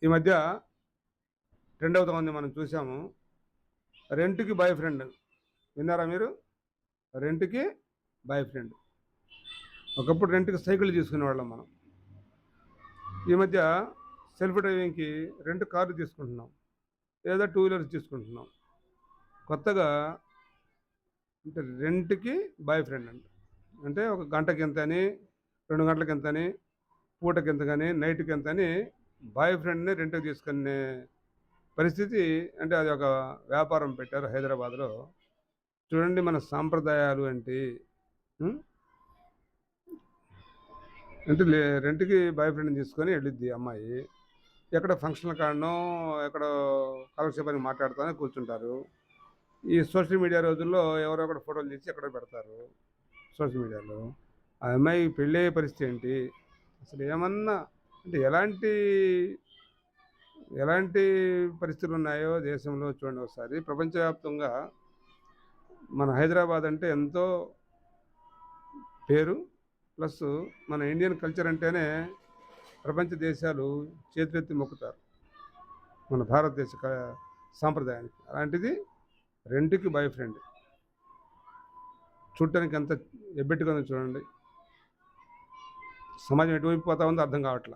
ఈ మధ్య ట్రెండ్ అవుతా ఉంది, మనం చూసాము. రెంట్‌కి బాయ్ ఫ్రెండ్. విన్నారా మీరు? రెంట్‌కి బాయ్ ఫ్రెండ్. ఒకప్పుడు రెంట్‌కి సైకిల్ తీసుకునేవాళ్ళం మనం. ఈ మధ్య సెల్ఫ్ డ్రైవింగ్‌కి రెంట్ కార్లు తీసుకుంటున్నాం. లేదా టూ వీలర్స్ తీసుకుంటున్నాం. కొత్తగా అంటే రెంట్‌కి బాయ్ ఫ్రెండ్ అంట. అంటే ఒక గంటకింతని, 2 గంటలకింతని, పూటకింతకని, నైట్‌కింతని బాయ్ ఫ్రెండ్‌ని రెంట్‌కి తీసుకునే పరిస్థితి. అంటే అది ఒక వ్యాపారం పెట్టారు హైదరాబాద్‌లో. చూడండి మన సాంప్రదాయాలు ఏంటి. హ్మ్. అంటే రెంట్‌కి బాయ్ ఫ్రెండ్‌ని తీసుకొని ఎళ్ళిద్ది అమ్మాయి. ఎక్కడో ఫంక్షన్‌ల కాడనో, ఎక్కడో కాలక్షేపానికి మాట్లాడుతానే కూర్చుంటారు. ఈ సోషల్ మీడియా రోజుల్లో ఎవరో ఒకడు ఫోటోలు తీసి ఎక్కడో పెడతారు సోషల్ మీడియాలో. ఆ అమ్మాయి పెళ్ళయ్యే పరిస్థితి ఏంటి? అసలు ఏమన్నా అంటే ఎలాంటి పరిస్థితులున్నాయో దేశంలో చూడండి ఒకసారి. ప్రపంచవ్యాప్తంగా మన హైదరాబాద్ అంటే ఎంతో పేరు. ప్లస్ మన ఇండియన్ కల్చర్ అంటేనే ప్రపంచ దేశాలు చేతులెత్తి మొక్కుతారు. మన భారతదేశ సాంప్రదాయానికి. అలాంటిది రెంట్‌కి బాయ్ ఫ్రెండ్. చూడటానికి ఎంత ఎబ్బెట్టుగా ఉందో చూడండి. సమాజం ఎటువైపు పోతా ఉందో అర్థం కావట్ల.